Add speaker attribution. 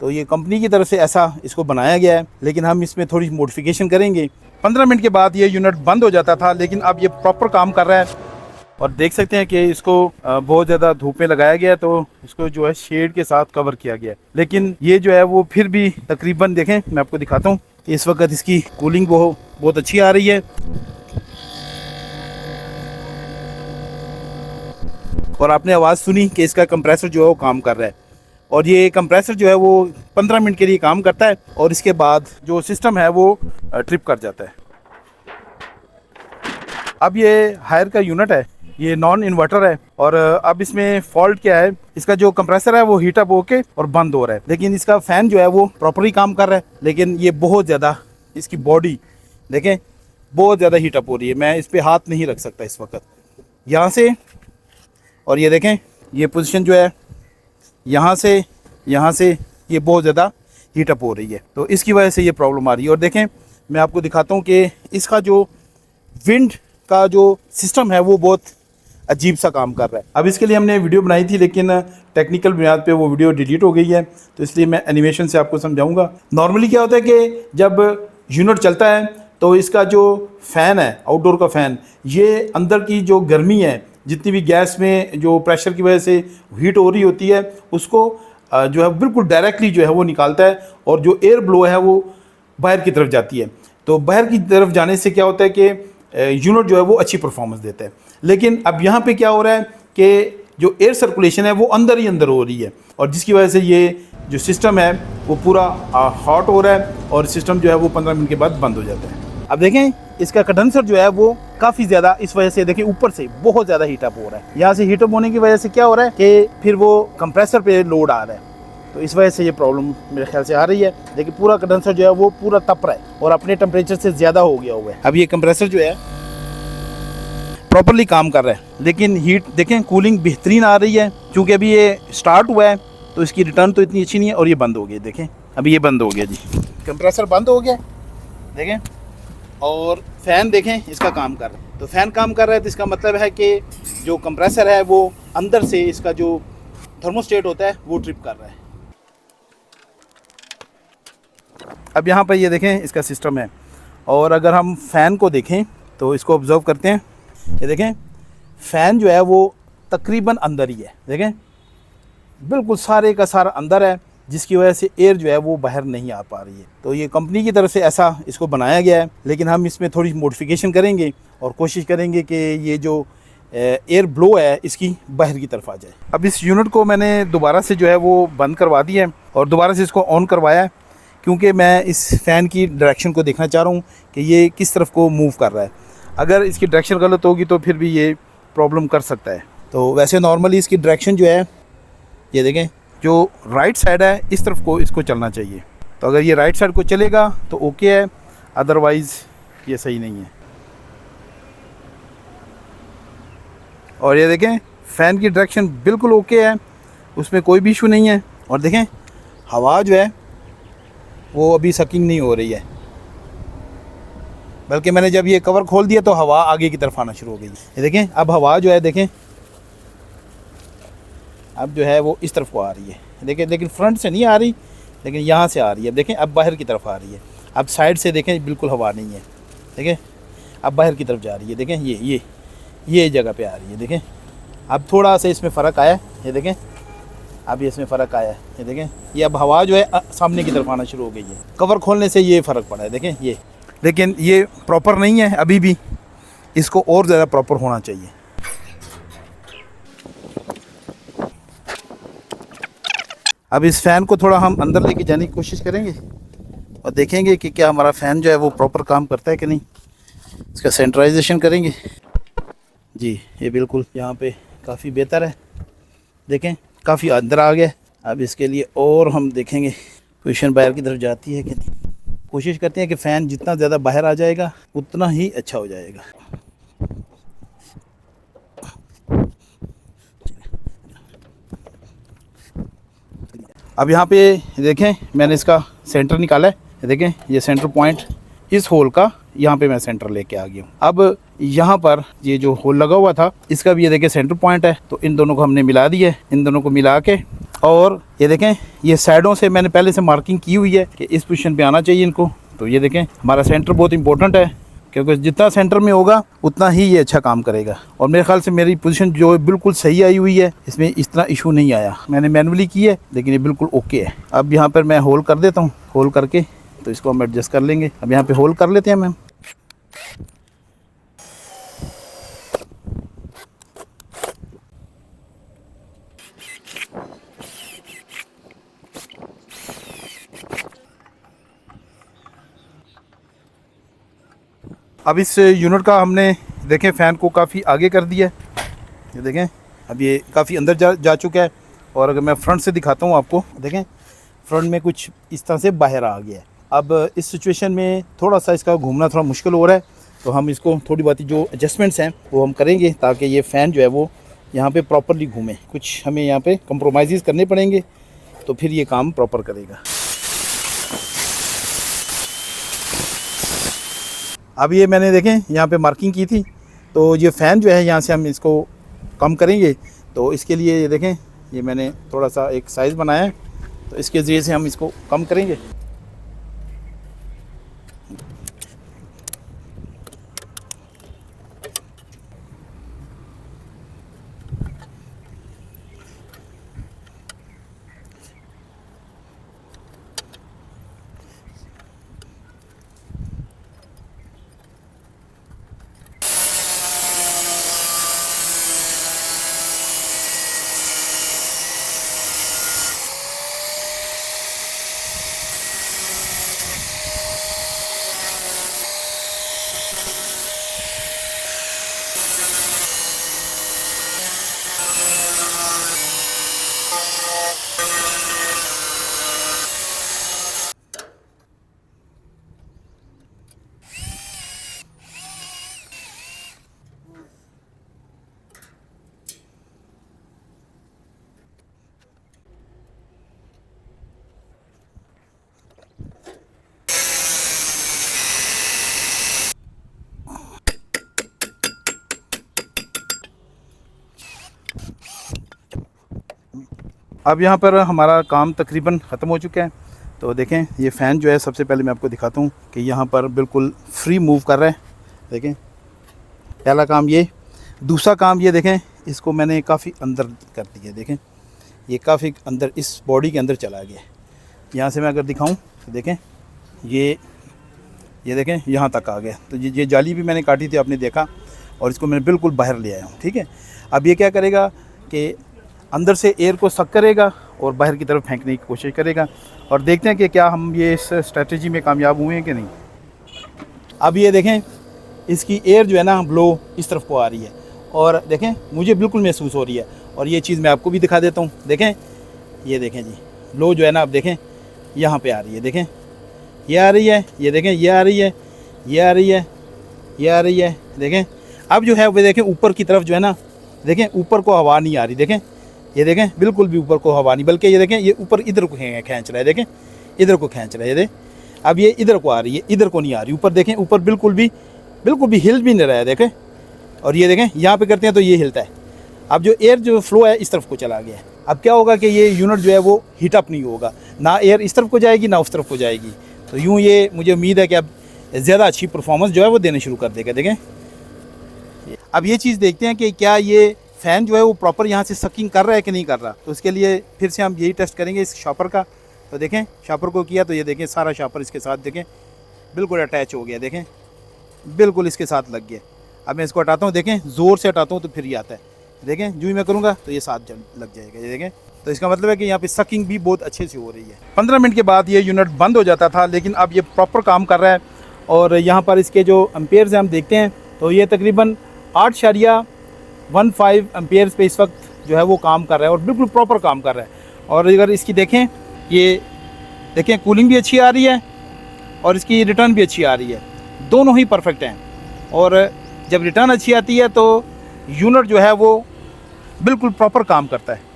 Speaker 1: तो ये कंपनी की तरफ से ऐसा इसको बनाया गया है, लेकिन हम इसमें थोड़ी मॉडिफिकेशन करेंगे। 15 मिनट के बाद ये यूनिट बंद हो जाता था, लेकिन अब ये प्रॉपर काम कर रहा है। और देख सकते हैं कि इसको बहुत ज़्यादा धूप में लगाया गया है, तो इसको जो है शेड के साथ कवर किया गया है। लेकिन ये जो है वो फिर भी तकरीबन देखें, मैं आपको दिखाता हूँ, इस वक्त इसकी कूलिंग बहुत अच्छी आ रही है। और आपने आवाज़ सुनी कि इसका कंप्रेसर जो है वो काम कर रहा है। और ये कंप्रेसर जो है वो 15 मिनट के लिए काम करता है और इसके बाद जो सिस्टम है वो ट्रिप कर जाता है। अब ये हायर का यूनिट है, ये नॉन इन्वर्टर है। और अब इसमें फॉल्ट क्या है, इसका जो कंप्रेसर है वो हीट अप होके और बंद हो रहा है, लेकिन इसका फ़ैन जो है वो प्रॉपरली काम कर रहा है। लेकिन ये बहुत ज़्यादा इसकी बॉडी देखें, बहुत ज़्यादा हीट अप हो रही है। मैं इस पर हाथ नहीं रख सकता इस वक्त यहाँ से। और ये देखें, ये पोजीशन जो है यहाँ से ये बहुत ज़्यादा हीट अप हो रही है, तो इसकी वजह से ये प्रॉब्लम आ रही है। और देखें, मैं आपको दिखाता हूँ कि इसका जो विंड का जो सिस्टम है वो बहुत अजीब सा काम कर रहा है। अब इसके लिए हमने वीडियो बनाई थी, लेकिन टेक्निकल बुनियाद पे वो वीडियो डिलीट हो गई है, तो इसलिए मैं एनिमेशन से आपको समझाऊंगा। नॉर्मली क्या होता है कि जब यूनिट चलता है तो इसका जो फ़ैन है, आउटडोर का फ़ैन, ये अंदर की जो गर्मी है, जितनी भी गैस में जो प्रेशर की वजह से हीट हो रही होती है, उसको जो है बिल्कुल डायरेक्टली जो है वो निकालता है, और जो एयर ब्लो है वो बाहर की तरफ जाती है। तो बाहर की तरफ जाने से क्या होता है कि यूनिट जो है वो अच्छी परफॉर्मेंस देता है। लेकिन अब यहाँ पे क्या हो रहा है कि जो एयर सर्कुलेशन है वो अंदर ही अंदर हो रही है, और जिसकी वजह से ये जो सिस्टम है वो पूरा हॉट हो रहा है, और सिस्टम जो है वो 15 मिनट के बाद बंद हो जाता है। अब देखें, इसका कंडेंसर जो है वो काफ़ी ज़्यादा, इस वजह से देखें ऊपर से बहुत ज़्यादा हीटअप हो रहा है। यहाँ से हीटअप होने की वजह से क्या हो रहा है कि फिर वो कंप्रेसर पे लोड आ रहा है, तो इस वजह से ये प्रॉब्लम मेरे ख्याल से आ रही है। देखिए, पूरा कंडेंसर जो है वो पूरा तप रहा है और अपने टेम्परेचर से ज़्यादा हो गया हुआ है। अब ये कंप्रेसर जो है प्रॉपरली काम कर रहा है, लेकिन हीट देखें, कूलिंग बेहतरीन आ रही है। क्योंकि अभी ये स्टार्ट हुआ है तो इसकी रिटर्न तो इतनी अच्छी नहीं है। और ये बंद हो गया, देखें, अभी ये बंद हो गया जी, कंप्रेसर बंद हो गया, देखें। और फ़ैन देखें, इसका काम कर रहा है। तो फ़ैन काम कर रहा है तो इसका मतलब है कि जो कंप्रेसर है वो अंदर से इसका जो थर्मोस्टेट होता है वो ट्रिप कर रहा है। अब यहाँ पर ये देखें, इसका सिस्टम है। और अगर हम फ़ैन को देखें तो इसको ऑब्ज़र्व करते हैं, ये देखें, फ़ैन जो है वो तकरीबन अंदर ही है, देखें, बिल्कुल सारे का सारा अंदर है, जिसकी वजह से एयर जो है वो बाहर नहीं आ पा रही है। तो ये कंपनी की तरफ से ऐसा इसको बनाया गया है, लेकिन हम इसमें थोड़ी मॉडिफिकेशन करेंगे और कोशिश करेंगे कि ये जो एयर ब्लो है इसकी बाहर की तरफ आ जाए। अब इस यूनिट को मैंने दोबारा से जो है वो बंद करवा दिया है और दोबारा से इसको ऑन करवाया है, क्योंकि मैं इस फ़ैन की डायरेक्शन को देखना चाह रहा हूँ कि ये किस तरफ को मूव कर रहा है। अगर इसकी डायरेक्शन गलत होगी तो फिर भी ये प्रॉब्लम कर सकता है। तो वैसे नॉर्मली इसकी डायरेक्शन जो है, ये देखें, जो राइट साइड है इस तरफ को इसको चलना चाहिए। तो अगर ये राइट साइड को चलेगा तो ओके है, अदरवाइज़ ये सही नहीं है। और ये देखें, फ़ैन की डायरेक्शन बिल्कुल ओके है, उसमें कोई भी इशू नहीं है। और देखें, हवा जो है वो अभी सकिंग नहीं हो रही है, बल्कि मैंने जब ये कवर खोल दिया तो हवा आगे की तरफ आना शुरू हो गई। ये देखें, अब हवा जो है, देखें, अब जो है वो इस तरफ को आ रही है, देखें, लेकिन फ्रंट से नहीं आ रही, लेकिन यहाँ से आ रही है। देखें, अब बाहर की तरफ आ रही है। अब साइड से देखें, बिल्कुल हवा नहीं है, देखें, अब बाहर की तरफ जा रही है। देखें, ये जगह पे आ रही है। देखें, अब थोड़ा सा इसमें फ़र्क आया है, ये देखें, अब ये इसमें फ़र्क आया है, ये देखें, ये अब हवा जो है सामने की तरफ आना शुरू हो गई है। कवर खोलने से ये फ़र्क पड़ा है, देखें ये, लेकिन ये प्रॉपर नहीं है अभी भी, इसको और ज़्यादा प्रॉपर होना चाहिए। अब इस फ़ैन को थोड़ा हम अंदर लेके जाने की कोशिश करेंगे और देखेंगे कि क्या हमारा फ़ैन जो है वो प्रॉपर काम करता है कि नहीं। इसका सेंट्राइजेशन करेंगे जी, ये बिल्कुल यहाँ पे काफ़ी बेहतर है, देखें, काफ़ी अंदर आ गया। अब इसके लिए और हम देखेंगे पोजीशन बाहर की तरफ जाती है कि नहीं। कोशिश करते हैं कि फ़ैन जितना ज़्यादा बाहर आ जाएगा उतना ही अच्छा हो जाएगा। अब यहाँ पे देखें, मैंने इसका सेंटर निकाला है, देखें, ये सेंटर पॉइंट इस होल का, यहाँ पे मैं सेंटर लेके आ गया हूँ। अब यहाँ पर ये जो होल लगा हुआ था इसका भी ये देखें सेंटर पॉइंट है, तो इन दोनों को हमने मिला दिया है। इन दोनों को मिला के और ये देखें, ये साइडों से मैंने पहले से मार्किंग की हुई है कि इस पोजीशन पे आना चाहिए इनको। तो ये देखें, हमारा सेंटर बहुत इंपॉर्टेंट है, क्योंकि जितना सेंटर में होगा उतना ही ये अच्छा काम करेगा। और मेरे ख्याल से मेरी पोजीशन जो है बिल्कुल सही आई हुई है, इसमें इस तरह इशू नहीं आया। मैंने मैनुअली की है लेकिन ये बिल्कुल ओके है। अब यहाँ पर मैं होल कर देता हूँ, होल करके तो इसको हम एडजस्ट कर लेंगे। अब यहाँ पे होल कर लेते हैं मैम। अब इस यूनिट का हमने देखें फ़ैन को काफ़ी आगे कर दिया है। ये देखें, अब ये काफ़ी अंदर जा चुका है। और अगर मैं फ्रंट से दिखाता हूँ आपको, देखें फ्रंट में कुछ इस तरह से बाहर आ गया है। अब इस सिचुएशन में थोड़ा सा इसका घूमना थोड़ा मुश्किल हो रहा है, तो हम इसको थोड़ी बहुत जो एडजस्टमेंट्स हैं वो हम करेंगे ताकि ये फ़ैन जो है वो यहाँ पे प्रॉपरली घूमे। कुछ हमें यहाँ पे कंप्रोमाइज़ करने पड़ेंगे, तो फिर ये काम प्रॉपर करेगा। अब ये मैंने देखें यहाँ पे मार्किंग की थी, तो ये फ़ैन जो है यहाँ से हम इसको कम करेंगे। तो इसके लिए ये देखें, ये मैंने थोड़ा सा एक साइज़ बनाया है, तो इसके ज़रिए से हम इसको कम करेंगे। अब यहाँ पर हमारा काम तकरीबन ख़त्म हो चुका है। तो देखें, ये फ़ैन जो है सबसे पहले मैं आपको दिखाता हूँ कि यहाँ पर बिल्कुल फ्री मूव कर रहा है। देखें, पहला काम ये। दूसरा काम ये देखें, इसको मैंने काफ़ी अंदर कर दिया। देखें, ये काफ़ी अंदर इस बॉडी के अंदर चला गया। यहाँ से मैं अगर दिखाऊँ तो देखें, ये देखें यहाँ तक आ गया। तो ये जाली भी मैंने काटी थी, आपने देखा, और इसको मैंने बिल्कुल बाहर ले आया हूँ। ठीक है, अब ये क्या करेगा कि अंदर से एयर को सक करेगा और बाहर की तरफ फेंकने की कोशिश करेगा। और देखते हैं कि क्या हम ये इस स्ट्रेटजी में कामयाब हुए हैं कि नहीं। अब ये देखें, इसकी एयर जो है ना ब्लो इस तरफ को आ रही है, और देखें मुझे बिल्कुल महसूस हो रही है। और ये चीज़ मैं आपको भी दिखा देता हूँ। देखें, ये देखें जी, ब्लो जो है ना, अब देखें यहाँ पे आ रही है। देखें, ये आ रही है, ये देखें, ये आ रही है, ये आ रही है, ये आ रही है। देखें, अब जो है वो देखें ऊपर की तरफ जो है ना, देखें ऊपर को हवा नहीं आ रही। देखें, ये देखें बिल्कुल भी ऊपर को हवा नहीं, बल्कि ये देखें ये ऊपर इधर को खींच रहा है। देखें, इधर को खींच रहा है। ये देखें, अब ये इधर को आ रही है, इधर को नहीं आ रही। ऊपर देखें, ऊपर बिल्कुल भी हिल भी नहीं रहा है। देखें, और ये देखें यहाँ पे करते हैं तो ये हिलता है। अब जो एयर जो फ्लो है इस तरफ को चला गया है। अब क्या होगा कि ये यूनिट जो है वो हीट अप नहीं होगा, ना एयर इस तरफ को जाएगी ना उस तरफ को जाएगी। तो यूँ ये मुझे उम्मीद है कि अब ज़्यादा अच्छी परफॉर्मेंस जो है वो देने शुरू कर देगा। देखें, अब ये चीज़ देखते हैं कि क्या ये फ़ैन जो है वो प्रॉपर यहाँ से सकिंग कर रहा है कि नहीं कर रहा। तो इसके लिए फिर से हम यही टेस्ट करेंगे इस शॉपर का। तो देखें, शॉपर को किया तो ये देखें सारा शॉपर इसके साथ देखें बिल्कुल अटैच हो गया। देखें, बिल्कुल इसके साथ लग गया। अब मैं इसको हटाता हूँ, देखें ज़ोर से हटाता हूँ तो फिर ये आता है। देखें, जो ही मैं करूँगा तो ये साथ लग जाएगा। ये देखें, तो इसका मतलब है कि यहाँ पे सकिंग भी बहुत अच्छे से हो रही है। 15 मिनट के बाद ये यूनिट बंद हो जाता था, लेकिन अब ये प्रॉपर काम कर रहा है। और यहाँ पर इसके जो एम्पेयर्स हैं हम देखते हैं, तो ये तकरीबन 8.15 एम्पेयर्स पे इस वक्त जो है वो काम कर रहा है, और बिल्कुल प्रॉपर काम कर रहा है। और अगर इसकी देखें, ये देखें कूलिंग भी अच्छी आ रही है और इसकी रिटर्न भी अच्छी आ रही है, दोनों ही परफेक्ट हैं। और जब रिटर्न अच्छी आती है तो यूनिट जो है वो बिल्कुल प्रॉपर काम करता है।